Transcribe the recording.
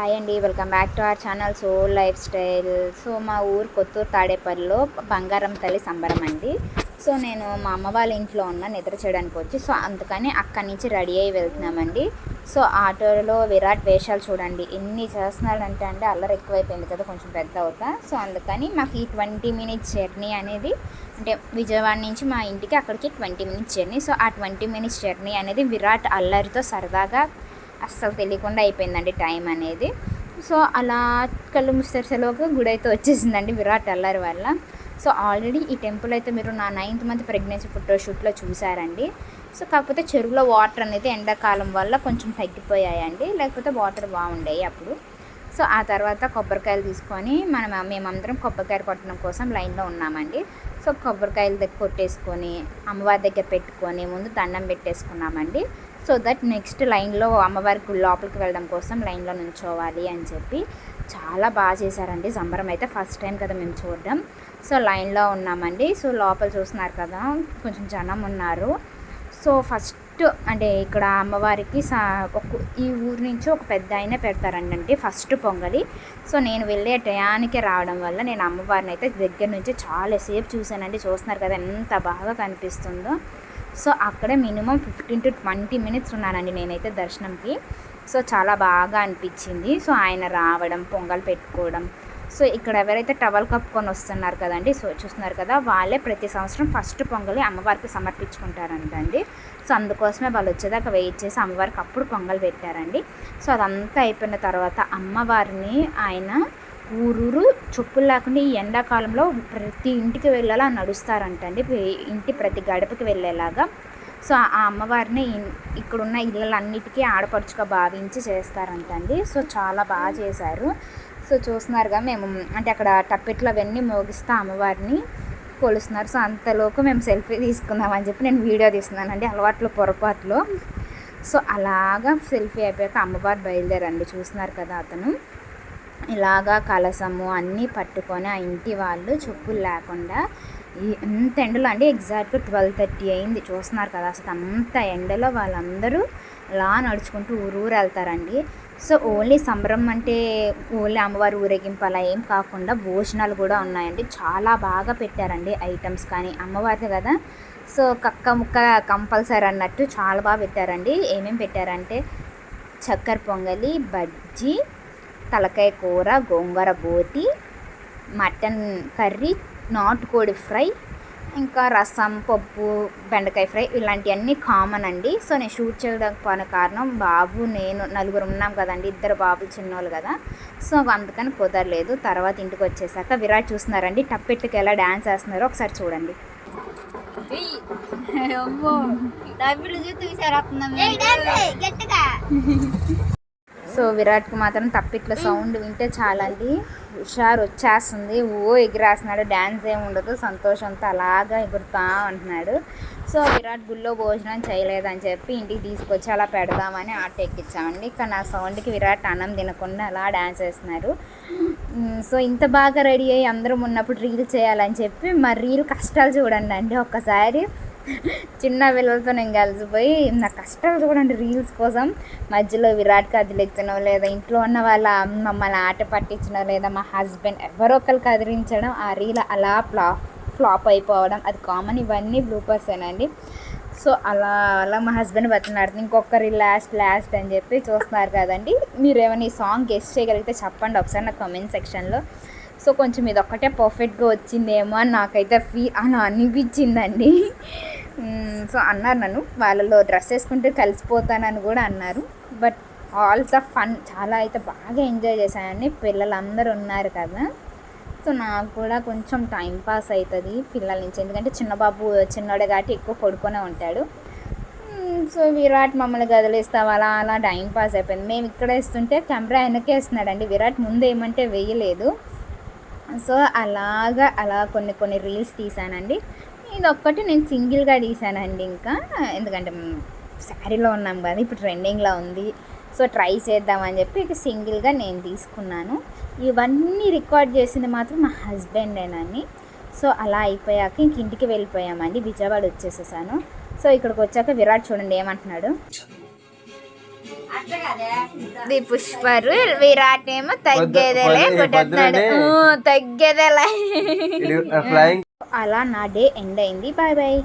Hi అండి, welcome back to our channel soul lifestyle. So మా ఊరు కొత్తూరు తాడేపల్లిలో బంగారం తల్లి సంబరం అండి. సో నేను మా అమ్మ వాళ్ళ ఇంట్లో ఉన్న నిద్ర చేయడానికి వచ్చి సో అందుకని అక్కడి నుంచి రెడీ అయ్యి వెళ్తున్నామండి. సో ఆటోలో విరాట్ వేషాలు చూడండి ఎన్ని చేస్తున్నాడంటే అల్లరి ఎక్కువైపోయింది కదా, కొంచెం పెద్ద అవుతా. సో అందుకని మాకు ఈ 20 మినిట్స్ జర్నీ అనేది అంటే విజయవాడ నుంచి మా ఇంటికి అక్కడికి 20 మినిట్స్ జర్నీ. సో ఆ 20 మినిట్స్ జర్నీ అనేది విరాట్ అల్లరితో సరదాగా అస్సలు తెలియకుండా అయిపోయిందండి టైం అనేది. సో అలా కళ్ళు ముస్తరిసేలోగా గుడి అయితే వచ్చేసిందండి విరాట్ అల్లరి వల్ల. సో ఆల్రెడీ ఈ టెంపుల్ అయితే మీరు నా 9th మంత్ ప్రెగ్నెన్సీ ఫోటోషూట్లో చూసారండి. సో కాకపోతే చెరువులో వాటర్ అనేది ఎండాకాలం వల్ల కొంచెం తగ్గిపోయాయండి, లేకపోతే వాటర్ బాగుండేవి అప్పుడు. సో ఆ తర్వాత కొబ్బరికాయలు తీసుకొని మేమందరం కొబ్బరికాయలు కొట్టడం కోసం లైన్లో ఉన్నామండి. సో కొబ్బరికాయలు దగ్గర కొట్టేసుకొని అమ్మవారి దగ్గర పెట్టుకొని ముందు దండం పెట్టేసుకున్నామండి. సో దట్ నెక్స్ట్ లైన్లో అమ్మవారికి లోపలికి వెళ్ళడం కోసం లైన్లో నుంచోవాలి అని చెప్పి చాలా బాగా చేశారండి. సంబరం అయితే ఫస్ట్ టైం కదా మేము చూడడం. సో లైన్లో ఉన్నామండి. సో లోపల చూస్తున్నారు కదా కొంచెం జనం ఉన్నారు. సో ఫస్ట్ అంటే ఇక్కడ అమ్మవారికి ఈ ఊరు నుంచి ఒక పెద్ద ఆయన పెడతారండి ఫస్ట్ పొంగలి. సో నేను వెళ్ళే టయానికి రావడం వల్ల నేను అమ్మవారిని అయితే దగ్గర నుంచి చాలాసేపు చూశానండి. చూస్తున్నారు కదా ఎంత బాగా కనిపిస్తుందో. సో అక్కడే మినిమం 15 to 20 మినిట్స్ ఉన్నానండి నేనైతే దర్శనంకి. సో చాలా బాగా అనిపించింది. సో ఆయన రావడం, పొంగల్ పెట్టుకోవడం. సో ఇక్కడ ఎవరైతే టవల్ కప్పుకొని వస్తున్నారు కదండి, సో చూస్తున్నారు కదా వాళ్ళే ప్రతి సంవత్సరం ఫస్ట్ పొంగలి అమ్మవారికి సమర్పించుకుంటారంటండి. సో అందుకోసమే వాళ్ళు వచ్చేదాకా వెయిట్ చేసి అమ్మవారికి అప్పుడు పొంగల్ పెట్టారండి. సో అదంతా అయిపోయిన తర్వాత అమ్మవారిని ఆయన ఊరూరు చెప్పులు లేకుండా ఈ ఎండాకాలంలో ప్రతి ఇంటికి వెళ్ళేలా నడుస్తారంటండి, ఇంటి ప్రతి గడపకి వెళ్ళేలాగా. సో ఆ అమ్మవారిని ఇక్కడున్న ఇళ్ళన్నిటికీ ఆడపడుచుగా భావించి చేస్తారంటండి. సో చాలా బాగా చేశారు. సో చూస్తున్నారుగా మేము అంటే అక్కడ టప్పెట్లు అవన్నీ మోగిస్తూ అమ్మవారిని కొలుస్తున్నారు. సో అంతలోకి మేము సెల్ఫీ తీసుకుందామని చెప్పి నేను వీడియో తీస్తున్నానండి, అలవాట్లో పొరపాట్లో. సో అలాగా సెల్ఫీ అయిపోయాక అమ్మవారు బయలుదేరండి. చూస్తున్నారు కదా అతను ఇలాగా కలసము అన్నీ పట్టుకొని ఆ ఇంటి వాళ్ళు చెప్పులు లేకుండా ఎంత ఎండలో అండి ఎగ్జాక్ట్గా 12:30 అయింది. చూస్తున్నారు కదా అసలు అంత ఎండలో వాళ్ళందరూ అలా నడుచుకుంటూ ఊరు వెళ్తారండి. సో ఓన్లీ సంబరం అంటే ఓన్లీ అమ్మవారి ఊరేగింపు అలా ఏం కాకుండా భోజనాలు కూడా ఉన్నాయండి. చాలా బాగా పెట్టారండి ఐటమ్స్ కానీ అమ్మవారిది కదా. సో కక్క ముక్క కంపల్సరీ అన్నట్టు చాలా బాగా పెట్టారండి. ఏమేమి పెట్టారంటే చక్కెర పొంగలి, బజ్జీ, తలకాయ కూర, గోంగూర బోటి, మటన్ కర్రీ, నాటుకోడి ఫ్రై, ఇంకా రసం, పప్పు, బెండకాయ ఫ్రై ఇలాంటివన్నీ కామన్ అండి. సో నేను షూట్ చేయడానికి కారణం బాబు నేను నలుగురు ఉన్నాం కదండి, 2 బాబులు చిన్నోళ్ళు కదా. సో అందుకని కుదరలేదు. తర్వాత ఇంటికి వచ్చేసాక విరాట్ చూస్తున్నారండి టప్పెట్లకి ఎలా డ్యాన్స్ వేస్తున్నారో ఒకసారి చూడండి. సో విరాట్కి మాత్రం తప్పిట్ల సౌండ్ వింటే చాలండి హుషారు వచ్చేస్తుంది. ఎగిరేస్తున్నాడు, డ్యాన్స్ ఏమి ఉండదు, సంతోషంతో అలాగా ఎగురుతా అంటున్నాడు. సో విరాట్ గుళ్ళో భోజనం చేయలేదని చెప్పి ఇంటికి తీసుకొచ్చి అలా పెడదామని ఆట ఎక్కించామండి. కానీ ఆ సౌండ్కి విరాట్ అన్నం తినకుండా అలా డ్యాన్స్ వేస్తున్నారు. సో ఇంత బాగా రెడీ అయ్యి అందరం ఉన్నప్పుడు రీల్ చేయాలని చెప్పి మరి రీల్ కష్టాలు చూడండి అండి. ఒక్కసారి చిన్న పిల్లలతో నేను కలిసిపోయి నా కష్టాలు చూడండి రీల్స్ కోసం. మధ్యలో విరాట్ కదిలించడం, లేదా ఇంట్లో ఉన్న వాళ్ళ మమ్మల్ని ఆట పట్టించడం, లేదా మా హస్బెండ్ ఎవరో ఒకరు కదిలించడం, ఆ రీల్ అలా ఫ్లాప్ అయిపోవడం అది కామన్. ఇవన్నీ బ్లూపర్సేనండి. సో అలా మా హస్బెండ్ బతున్నాడు ఇంకొకరి లాస్ట్ అని చెప్పి. చూస్తున్నారు కదండి. మీరు ఏమైనా ఈ సాంగ్ గెస్ట్ చేయగలిగితే చెప్పండి ఒకసారి నా కామెంట్ సెక్షన్లో. సో కొంచెం ఇది ఒక్కటే పర్ఫెక్ట్గా వచ్చిందేమో అని నాకైతే అలా అనిపించిందండి. సో అన్నారు నన్ను వాళ్ళలో డ్రెస్ వేసుకుంటే కలిసిపోతానని కూడా అన్నారు. బట్ ఆల్సో ఫన్ చాలా అయితే బాగా ఎంజాయ్ చేశానండి. పిల్లలందరూ ఉన్నారు కదా. సో నాకు కూడా కొంచెం టైం పాస్ అవుతుంది పిల్లల నుంచి, ఎందుకంటే చిన్నోడే కాబట్టి ఎక్కువ పడుకొనే ఉంటాడు. సో విరాట్ మమ్మల్ని గదిలేస్తావు అలా టైం పాస్ అయిపోయింది. మేము ఇక్కడ వేస్తుంటే కెమెరా వెనకే వేస్తున్నాడండి. విరాట్ ముందు ఏమంటే వేయలేదు. సో అలా కొన్ని రీల్స్ తీసానండి. ఇది ఒక్కటి నేను సింగిల్గా తీసానండి. ఇంకా ఎందుకంటే శారీలో ఉన్నాం కదా, ఇప్పుడు ట్రెండింగ్లో ఉంది. సో ట్రై చేద్దామని చెప్పి ఇది సింగిల్గా నేను తీసుకున్నాను. ఇవన్నీ రికార్డ్ చేసింది మాత్రం మా హస్బెండేనని. సో అలా అయిపోయాక ఇంటికి వెళ్ళిపోయామండి. విజయవాడ వచ్చేసేసాను. సో ఇక్కడికి వచ్చాక విరాట్ చూడండి ఏమంటున్నాడు. ది పుష్పరు విరాట్ ఏమో తగ్గేదేలే కొట్టేస్తున్నాడు తగ్గేదేలే. ఫ్లయింగ్. అలా నా డే ఎండ్ అయింది. Bye bye.